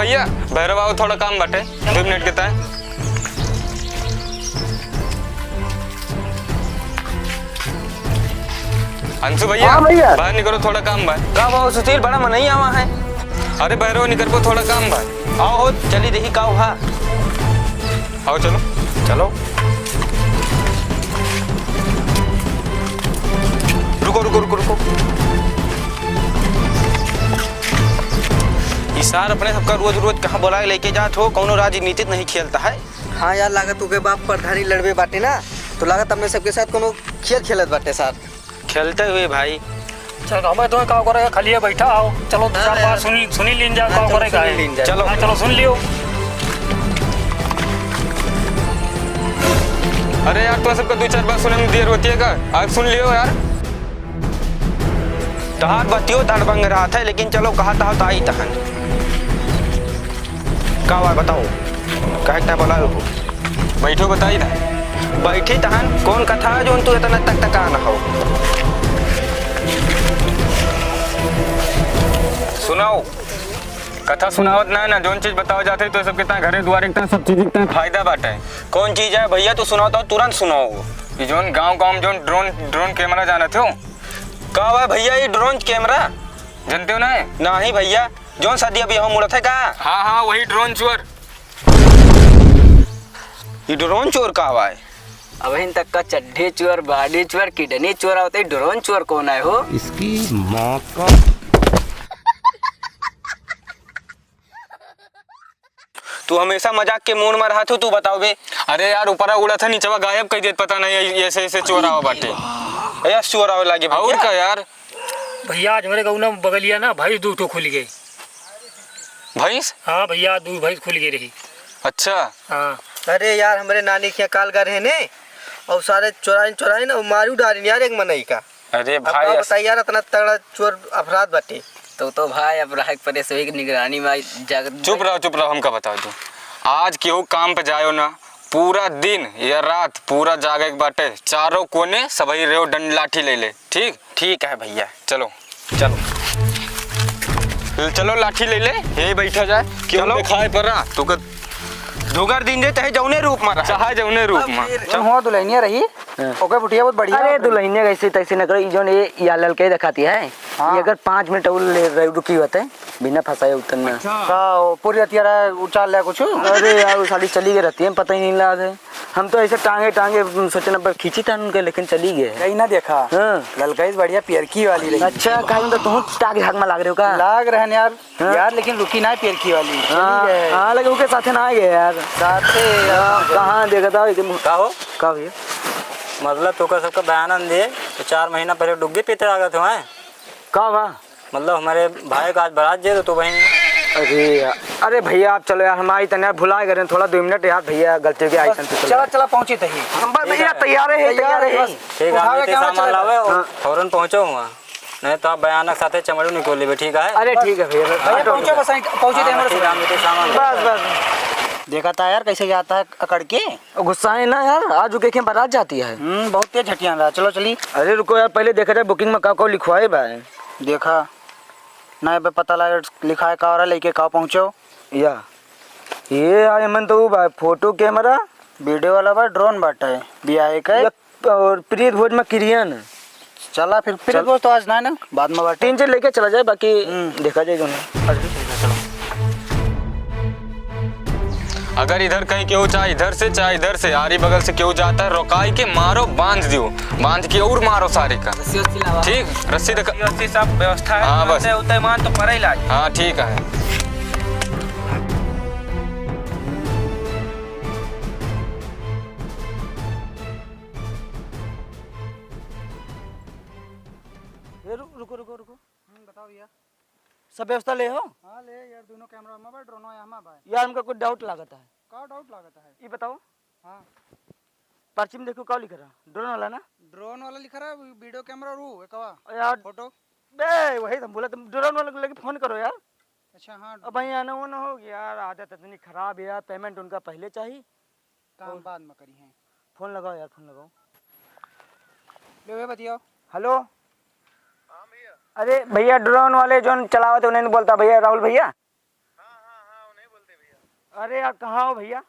भैया भैरव आओ, थोड़ा काम बटे 2 मिनट के तय। अंशु भैया बाहर निकलो, थोड़ा काम बा। का वो सुशील बड़ा मनई आवा है। अरे भैरव निकल को, थोड़ा काम बा। आओ हो चली देखी का हुआ। आओ चलो चलो रुको रुको रुको रुको। इसार अपने सबका रोज रोज कहाँ बोला लेके जात हो, कौनो राजनीति नहीं खेलता है। हाँ यार, लागत तुके बाप प्रधानी लड़बे बाटे ना, तो लागत अपने सबके साथ कोनो खेल खेलत बाटे साथ। खेलते हुए भाई चल हमें तो का करेगा, खाली बैठा आओ। चलो 2-4 बार सुनी लीन जा का करेगा। चलो चलो सुन लियो। अरे यार तो सबका 2-4 बार सुनने में देर होती है का? आप सुन लियो यार। तहार बतियो ताड़ बंग रहा था, लेकिन चलो कहा था ताई तहन का हुआ बताओ। कहता बोला बैठो बताई ना। बैठी तहन कौन कथा है जो तू इतना तक तक ना हो। सुनाओ कथा सुनावत ना जोन चीज बताओ जाते तो सब कितना घरे द्वारे कितना सब चीज कितना फायदा बाटे है। कौन चीज है भैया तू सुनाओ तो तुरंत सुनाओ। ये जोन गांव जोन ड्रोन कैमरा जाना थे का हुआ भैया ये ड्रोन कैमरा जानते हो ना? नहीं भैया जोन शादी अभी हम मुड़ा थे का। हाँ वही ड्रोन चोर। ये ड्रोन चोर का हुआ है? अब इन तक का चड्ढे चोर, बाडी चोर, किडनी चोर होते है, ड्रोन चोर कौन है हो? इसकी माँ का। तू हमेशा मजाक के मूड में रहा तू बताओ बे। अरे यार ऊपरा उड़ा था नीचे गायब कर देत, पता नहीं ऐसे चोर आवा बाटे। ऐसा चोर आवे लागे और का यार। भैया आज मेरे गौना बगलिया ना भैंस 2 तो खुल गई। भैंस? हाँ भैया 2 भैंस खुल गई रही। अच्छा हाँ अरे यार हमारे नानी के काल घर है ने, और सारे चोराई ना मारू डाली यार एक मनई का। अरे अब भाई बताइए यार, इतना तगड़ा चोर अपराध बाटे। तो भाई अब राहक परे से निगरानी में चुप रहो हमका बता दो। आज केहू काम पे जायो ना, पूरा दिन या रात पूरा जागे के बाटे, चारों कोने सबही रहो, डंड लाठी ले ले। ठीक ठीक है भैया चलो लाठी ले ले, यही बैठा जाए। क्यों दिखाए पर रहा तू का दुगर दिन जे चाहे जौने रूप में रहा, चाहे जौने रूप में। चल हुआ दुल्हनिया रही ओके बुटिया बहुत बढ़िया। अरे दुल्हनिया कैसे तैसे न करो, जो ये या ललके दिखाती है। ये अगर 5 मिनट रुकी होते बिना फंसाए उतरना पूरी हथियारा उचाल लिया कुछ। अरे यार वो साली चली गई रहती है, पता ही नहीं लगा है। हम तो ऐसे टांगे सोचना पर खींची था उनके, लेकिन चली गए। कहीं ना देखा। हाँ ललकाई बढ़िया पियरकी वाली रही। अच्छा कहीं तो तुम टाक झाक में लाग रहे हो का? लाग रहन यार। यार लेकिन रुकी ना पियरकी वाली। हाँ लेकिन उनके साथ ना गए यार। साथे कहाँ देखा था का हो का भैया? मतलब तो सबका बयान दे तो 4 महीना पहले डुग्गे पीते आ गए थे वहाँ। का वाह मतलब हमारे भाई का आज बारात जे तो वहीं। अरे भैया आप चलो यार, हमारी तन यार भुला गए थोड़ा 2 मिनट यार। भैया गलती के आई चला पहुंची थी हम भैया तैयार है ठीक है सामान लावे और फौरन पहुँचो वहाँ, नहीं तो आप बयान साथे चमड़ू निकोले। ठीक है अरे ठीक है भैया पहुंचे बस पहुंचे थे सामान बस देखा था यार कैसे जाता है अकड़ के। गुस्सा है ना यार, आज के बारात जाती है। बहुत तेज झटिया रहा। चलो चली। अरे रुको यार, पहले देखा जाए बुकिंग में का लिखवाए भाई। देखा ना पता लगा लिखा है का लेके का पहुँचो या ये आए मन तो भाई फोटो कैमरा वीडियो वाला बा ड्रोन बाटा है बियाह का और प्रीत भोज में क्रियन। चला फिर प्रीत भोज तो आज ना बाद में बाटे 3 से लेके चला जाए, बाकी देखा जाएगा। अगर इधर कहीं केहू चाहे इधर से आरी बगल से केहू जाता है, रोकाई के मारो, बांध दियो, बांध के और मारो सारे का। ठीक रस्सी सब व्यवस्था है। हाँ बस उतने मान तो पड़े इलाज। हाँ ठीक है। रुको बताओ भैया सब व्यवस्था ले हो। हाँ ले यार, दोनों कैमरा में भाई ड्रोन यहाँ भाई। यार हमका कुछ डाउट लागता है। का डाउट लागता है ये बताओ। हाँ पर्ची में देखो क्या लिख रहा, ड्रोन वाला ना? ड्रोन वाला लिखा रहा है, वीडियो कैमरा रू एकवा यार फोटो। बे वही तो बोला, तुम ड्रोन वाले को लेके फोन करो यार। अच्छा हाँ अब भाई आना वो ना हो यार, आदत इतनी खराब है यार। पेमेंट उनका पहले चाहिए, काम बाद में करी है। फोन लगाओ यार, फोन लगाओ। ले बताओ। हेलो अरे भैया ड्रोन वाले जो चलावत उन्हें बोलता भैया राहुल भैया। अरे यार कहाँ हो भैया?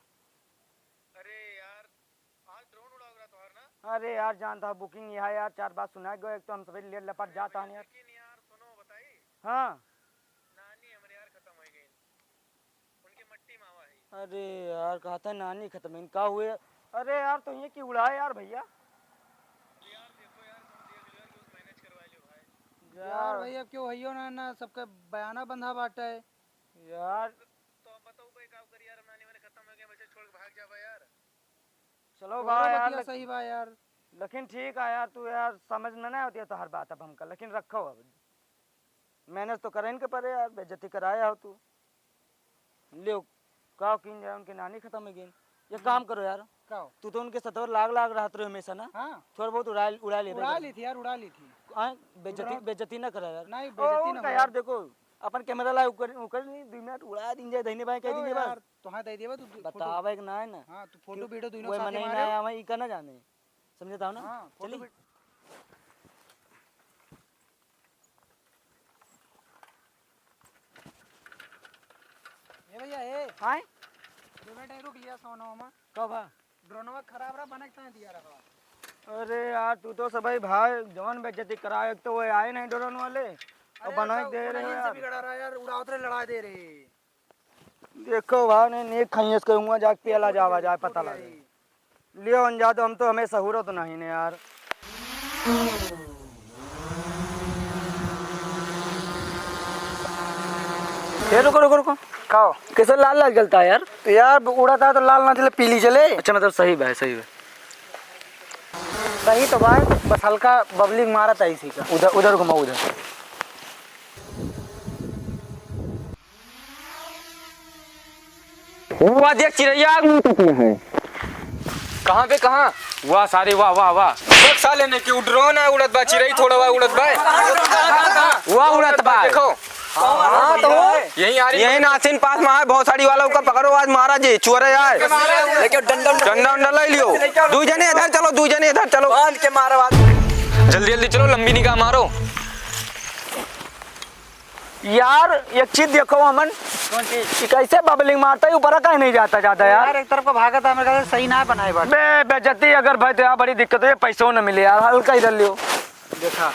अरे यार जानता हूँ बुकिंग यहाँ यार 4 बार सुना गयो, एक तो हम सभी ले लपट जाता है यार। हाँ अरे यार कहा था नानी खत्म इनका हुए। अरे यार तो ये क्यों उड़ाए यार भैया? यार भाई अब क्यों भैया ना ना सबका बयाना बंधा बाटा है यार चलो भाई यार सही बा यार। लेकिन ठीक है यार, तू यार समझ में नहीं होती है तो हर बात अब हमका, लेकिन रखो अब मैनेज तो करें के परे यार, बेइज्जती कराया हो तू ले का किन जाए उनके नानी खत्म है गेन। ये काम करो यार, काओ तू तो उनके सतवर लाग लाग रहते रहो हमेशा ना, हाँ थोड़ा बहुत उड़ा उड़ा लेते ली थी यार, उड़ा ली थी। बेइज्जती बेइज्जती ना करा यार। नहीं बेइज्जती ओ, ना का हो यार देखो अपन कैमरा ला ऊपर ऊपर नहीं 2 मिनट उड़ा दिन जाए दहीने बाएं कह दीजिए यार बस तो हाँ दे दिया तू बतावा एक ना है ना। हाँ तू फोटो वीडियो दोनों कोई साथ मने ही ना मारे आया मैं इका ना जाने समझता हूं ना। हाँ फोटो चलिए ए भैया ए हाय 2 मिनट रुक लिया सोना में कब है? ड्रोनवा खराब रहा बना के दिया रहा। अरे यार तू तो सब भाई जवान बेइज्जती करा, एक तो वो आए नहीं ड्रोन वाले और बना के दे रहे हो यार। बिगड़ा रहा यार, उड़ावतरे लड़ा दे रहे। देखो भाई ने नेक खैस कहूंगा जाके पेला जावा जाए पता लगे लियो अंजा तो हम तो हमें सहूरत नहीं ने यार। ये रुको रुको रुको खाओ कैसे लाल लाल जलता है यार? तो यार उड़ाता है तो लाल ना चले पीली चले। अच्छा मतलब सही है सही है। सही तो भाई बस हल्का बबलिंग मारा था इसी का। उधर उधर घुमाओ उधर। वाह देख चिड़ैया आग में टूटी है। कहाँ पे कहाँ? वाह सारे वाह वाह वाह देख साले ने क्यों ड्रोन है उड़त बा, चिड़ै थोड़ा बा उड़त बा, वाह उड़त बा देखो। हाँ तो यही आ रही यही नासिन पास में है बहुत सारी वालों का पकड़ो आज महाराज जी चोर है यार। लेके डंडा डंडा ले लियो। 2 जने इधर चलो 2 जने इधर चलो। बांध के मारो आज। जल्दी जल्दी चलो लंबी निगाह मारो। यार एक चीज देखो अमन, कि कैसे बबलिंग मारता है ऊपर का नहीं जाता ज्यादा यार। एक तरफ को भागा था मेरे ख्याल से सही ना बनाए बात। बे बेइज्जती अगर भाई तो यार बड़ी दिक्कत है, पैसों न मिले यार, हल्का इधर लियो। देखा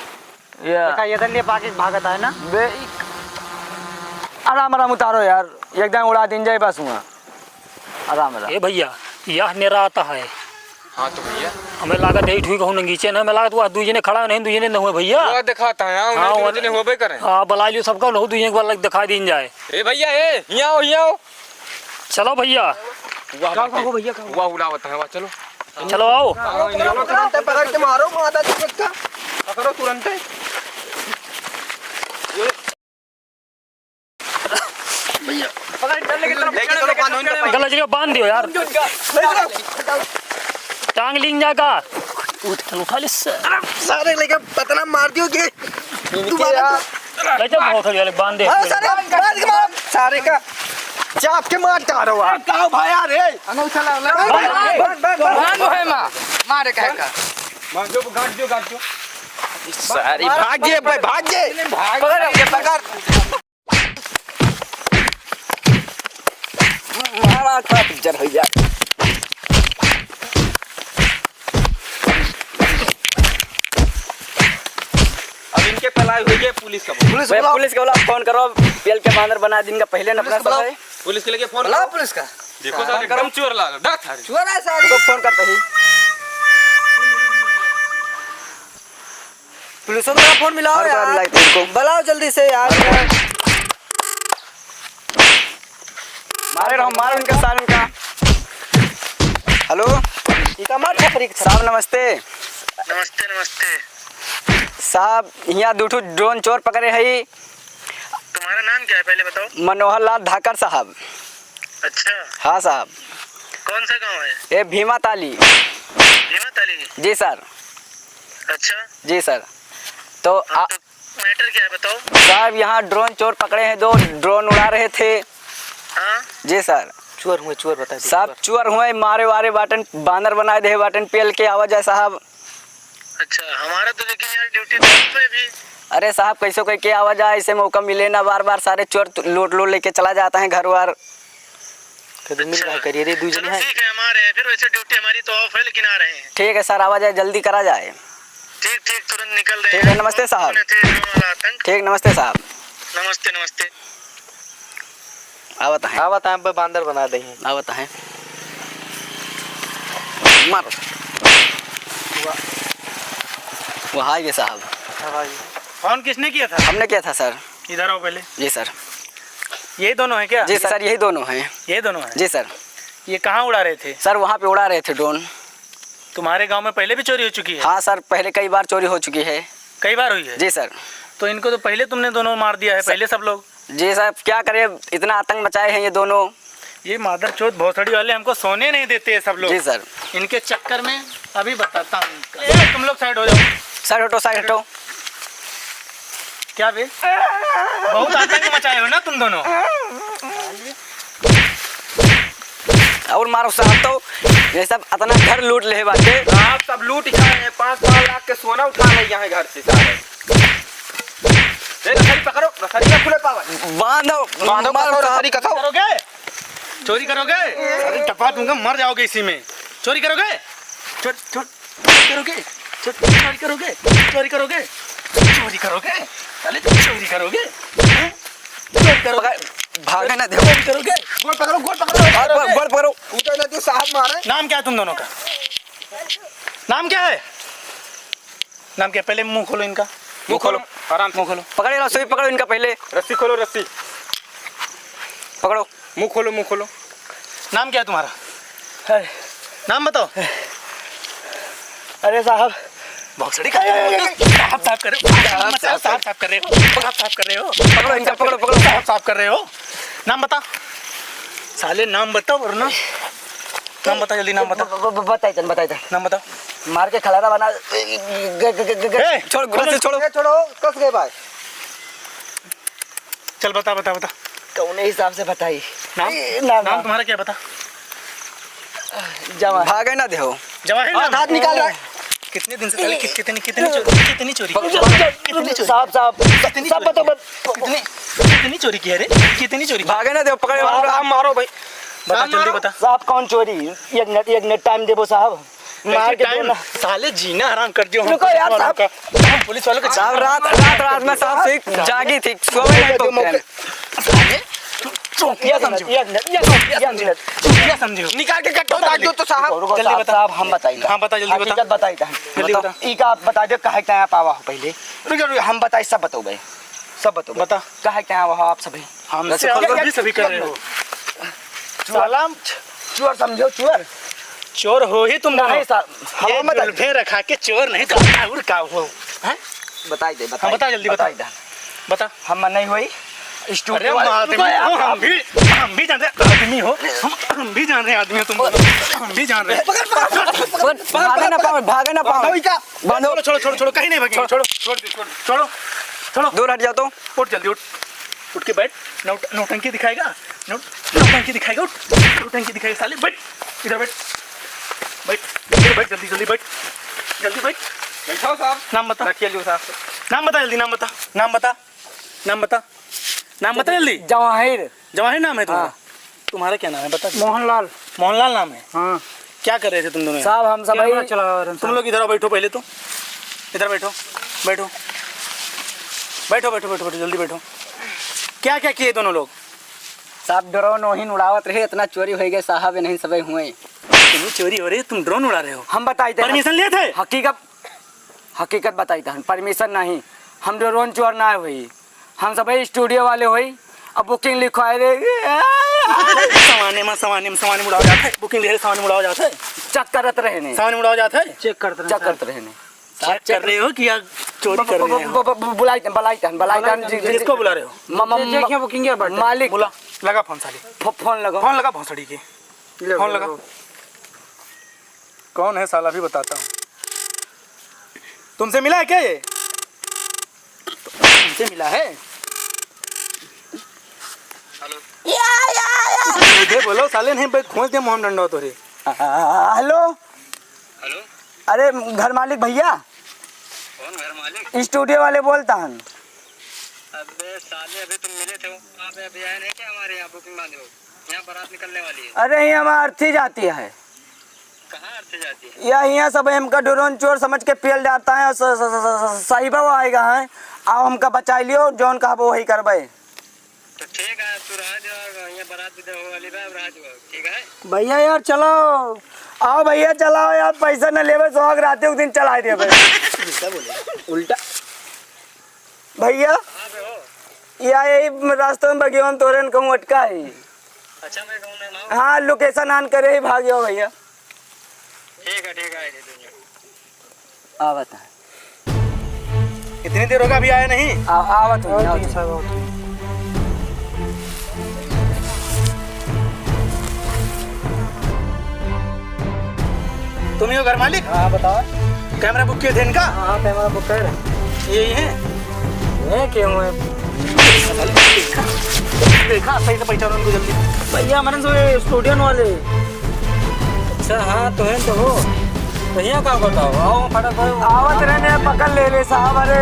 या देखा इधर लिए पाकिट भागता है ना। बे आराम आराम उतारो यार, एकदम उड़ा दिन जाए बस हुआ आराम आराम। ए भैया यह नेरा आता है। हाँ तो भैया हमें लागत यही ठुई कहूँ नंगीचे ना, मैं लागत वो दूजने खड़ा नहीं दूजने न हुए भैया। वो दिखाता है हाँ, उन्हें दूजने होबे करें। हाँ बुला लियो सबका लो दूजने को अलग दिखा दी जाए। ए भैया ए यहाँ आओ यहाँ आओ। चलो भैया वाह भैया वाह उड़ावत है वाह चलो चलो आओ। तुरंत पकड़ के मारो माता जी का पकड़ो तुरंत। गलत जगह बांध दियो यार, टांग लिंग जाका उठा ले सारे लेके पतना मार दियो के ले जा बहुत हो बांध दे। सारे का चाप के मार डालो आप। काओ भाई यार रे मारे कहे का गाड़ दो सारी भाग्य भाई भाग्य पकड़ मारा का पिक्चर हो जाए। अब इनके पलाई हुई है पुलिस का पुलिस के बोला फोन करो, पेल के बांदर बना दिन का पहले न अपना सब है। पुलिस के लिए फोन बुलाओ पुलिस का। देखो सारे एकदम चोर लाग डा थारे चोर है साहब को फोन करते ही पुलिस को फोन मिलाओ यार, बुलाओ जल्दी से यार। मारे रहो मारो इनका साल का। हेलो साहब नमस्ते। नमस्ते नमस्ते। साहब यहाँ 2 ड्रोन चोर पकड़े है। तुम्हारा नाम क्या है पहले बताओ। मनोहर लाल धाकर साहब। अच्छा हाँ साहब। कौन सा गांव है? ये भीमा ताली। भीमा ताली। जी सर। अच्छा जी सर। तो हाँ, तो मैटर क्या है बताओ। साहब यहाँ ड्रोन चोर पकड़े हैं, 2 ड्रोन उड़ा रहे थे। हाँ जी सर। चोर हुए चोर बता साहब चोर हुए मारे वारे बाटन बानर बनाए दे बाटन पेल के आवाज है साहब। अच्छा हमारा तो लेकिन यार ड्यूटी पे भी। अरे साहब कैसे कोई के आवाज आए, ऐसे मौका मिले ना, बार बार सारे चोर लोट लो लेके चला जाता है घर वार। फिर मिल रहा करिए रे दूसरे चलो हैं। ठीक है, हमारे हैं फिर, वैसे ड्यूटी हमारी तो ऑफ है लेकिन आ रहे हैं। ठीक है सर, आवाज आए जल्दी करा जाए। ठीक ठीक, तुरंत निकल रहे ठीक हैं। है, नमस्ते साहब। अपने थे ड्रोन वाला आतंक। ठीक, नमस्ते साहब। नमस्ते नमस्ते। आवत है, आवत है बांदर बना देंगे। आवत है, मारो। वो हाय गए साहब। फोन किसने किया था? हमने किया था सर। इधर आओ पहले। जी सर। ये दोनों हैं क्या? जी सर, यही दोनों हैं। ये दोनों हैं। जी सर। ये कहाँ उड़ा रहे थे? सर वहाँ पे उड़ा रहे थे ड्रोन। तुम्हारे गांव में पहले भी चोरी हो चुकी है? हाँ सर, पहले कई बार चोरी हो चुकी है। कई बार हुई है? जी सर। तो इनको तो पहले तुमने दोनों मार दिया है, पहले सब लोग। जी सर, क्या करें, इतना आतंक मचाए हैं ये दोनों। ये मादर चौथ भोसड़ी वाले हमको सोने नहीं देते हैं सब लोग। जी सर। इनके चक्कर में अभी बताता हूँ। तुम लोग साइड हो जाओ। साइड हटो, साइड हटो। क्या बे, बहुत आतंक मचाए हो ना तुम दोनों। और मारो साहब, तो ये सब इतना घर लूट ले बाटे। आप सब लूट खाए हैं, 5-5 लाख के सोना उठा ले यहाँ घर से सारे। रसरी पकड़ो, रसरी ना खुले पावा। बांधो बांधो, मारो कसो, साहब। रसरी कसो। करोगे? चोरी करोगे? अरे टपा दूंगा, मर जाओगे इसी में। चोरी करोगे? चोरी करोगे? चोरी करोगे? चोरी करोगे? चोरी करोगे? अरे चोरी करोगे? हैं? चोरी करोगे? भागे ना दे। चोरी करोगे? गोल पकड़ो, गोल पकड़ो। गोल पकड़ो। ऊँचा ना दे, साहब मारे। नाम क्या है तुम दोनों का? नाम क्या है? नाम क्या? पहले मुंह खोलो इनका। मुंह खोलो, आराम से। मुंह खोलो। पकड़े रसोई, पकड़ो इनका पहले। रस्सी खोलो, रस्सी। पकड़ो। मुंह खोलो, मुंह खोलो। नाम क्या है तुम्हारा? नाम बताओ। अरे साहब, भोसड़ी का साहब साफ कर रहे हो? साहब साफ कर रहे हो? साहब साफ कर रहे हो? पकड़ो इनका, पकड़ो पकड़ो। साहब साफ कर रहे हो? नाम बता साले, नाम बताओ वरना। नाम बता जल्दी, नाम बता। बताइए नाम बताओ। मार के खलारा बना ए, छोड़, रस्सी छोड़ो। छोड़ो, कस गए भाई। चल बता बता बता। कौन हिसाब से बताइए नाम नाम तुम्हारा क्या? बता। जमा भागे ना दे। जवाहिर नाम। हाथ निकाल रहा है। कितने दिन से पहले कितनी चोरी साहब साहब सब बताओ। कितनी चोरी की है रे? कितनी चोरी की? भागे ना दे, पकड़े। आप मारो भाई। बता जल्दी बता। साहब कौन चोरी? एक मिनट टाइम देबो साहब। मार के दो ना। साले जीना हराम कर दियो। रुको यार साहब। हम पुलिस वालों का साहब रात में साहब से जागी थी, सोए नहीं तो चौकिया समझो। क्या समझे हो? निकाल के कट्टो दाग दो तो साहब। जल्दी बता। साहब हम बताइए। हाँ बता जल्दी बता। हकीकत बताइए। जल्दी बता। ई का आप बता दो काहे क्या पावा हो पहले। रुको हम बताइए, सब बताओ भाई, सब बताओ। बता। काहे क्या हुआ आप सभी? हमसे अलग भी सभी कर रहे हो। सलाम चोर समझो, चोर चोर हो ही तुम दोनों। नहीं साहब, ये हम बताइए। जुल्फे रखा के चोर नहीं करता और का हो? हैं? बताइए दे, हाँ बता जल्दी बता। बता। हम नहीं हुई अरे स्टूडियो आदमी हो, हम भी जान रहे आदमी हो। हम भी जान रहे आदमी हो तुम। हम भी जान रहे। भागे ना पाओ, भागे ना पाओ। बांधो। छोड़ो छोड़ो छोड़ो, कहीं नहीं भागेंगे। छोड़ो छोड़ो छोड़ो। दूर हट जाओ तो। उठ जल्दी उठ। उठ के बैठ। नौटंकी दिखाएगा। नौटंकी दिखाएगा। उठ। नौटंकी दिखाएगा साले। बैठ इधर, बैठ बैठ बैठ जल्दी जल्दी बैठ। जल्दी बैठ। बैठो साहब। नाम बता। रखिए लो साहब। नाम बता जल्दी। नाम बता। नाम बता। नाम बता। नाम बता जल्दी। जवाहिर। जवाहिर नाम है तुम्हारा? तुम्हारा क्या नाम है बता। मोहनलाल। मोहनलाल नाम है। हाँ क्या कर रहे थे तुम दोनों? साहब हम सब तुम लोग इधर आओ, बैठो पहले तो। इधर बैठो बैठो बैठो बैठो बैठो बैठो जल्दी बैठो। क्या क्या किए दोनों लोग? साहब ड्रोन वहीं उड़ावत रहे, इतना चोरी हो गए साहब, नहीं सब हुए। तुम्हें चोरी हो रही है, तुम ड्रोन उड़ा रहे हो? हम बताइए परमिशन लिए थे? हकीकत बताइए हम परमिशन नहीं, हम ड्रोन चोर ना हुई, हम सब स्टूडियो वाले हुई। अब बुकिंग लिखवाए रे सवाने में उड़ाया जाता है। बुकिंग ले सवाने में उड़ाया जाता है। चेक करते रहे नहीं, सवाने में उड़ाया जाता है। चेक करते रहे नहीं। चेक कर रहे हो कि या चोरी कर रहे हो? बुलाइए किसको बुला रहे हो? बुकिंग मालिक बुला। लगा फोन साली। फोन लगाओ। फोन लगा भोसड़ी की। फोन लगा। कौन है साला भी बताता हूँ। तुमसे मिला है क्या ये? तुमसे मिला है? सीधे बोलो साले, नहीं भाई खोज दे मोहन डंडा तो रे। हेलो हेलो, अरे घर मालिक भैया, कौन घर मालिक? स्टूडियो वाले बोलता हूँ। अबे साले, अभी तुम मिले थे, आप अभी आए नहीं क्या हमारे यहाँ बुकिंग बांधे हो? यहाँ बारात निकलने वाली है। अरे यहाँ हमारा अर्थी जाती है, कहाँ अर्थ जाती है? यहाँ सब हमका ड्रोन चोर समझ के पेल जाता है। साहिबा वो आएगा है, आओ हमका बचा लियो, जौन कहा वही करबे। तो ठीक है, तू रह जो, यहाँ बारात भी होने वाली है, रह जो, ठीक है। भैया यार चलो, आओ भैया चलाओ यार, पैसा न लेवे सोहाग रात उस दिन चला दे उल्टा। भैया कहाँ पे हो? या यही रास्ते में बगिया में तोरन कहूँ अटका है। अच्छा, मैं कहूँ ना नाम? हाँ लोकेशन ऑन करे ही भाग्यो भैया। ठीक है, ठीक है, दे दूँगा। आ बता, इतनी देर होगा अभी आया नहीं? आवत हो तुम ही हो घर मालिक? हाँ बताओ। कैमरा बुक किए थे इनका? हाँ कैमरा बुक कर रहे यही है? हैं क्यों है देखा सही से पहचानो उनको जल्दी। भैया हमारे से स्टूडियो वाले। अच्छा हाँ तो है तो हो तो यहाँ काम करता हो, आओ फटाक भाई। आवत रहने पकड़ ले ले साहब। अरे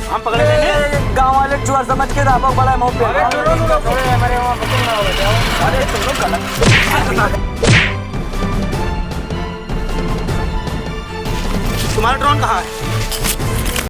हम पकड़े गए। गाँव वाले चुआ समझ के दाबा बड़ा मुँह पे। हमारे वहाँ पकड़ ना हो। अरे तुम लोग गलत। तुम्हारा ड्रोन कहाँ है?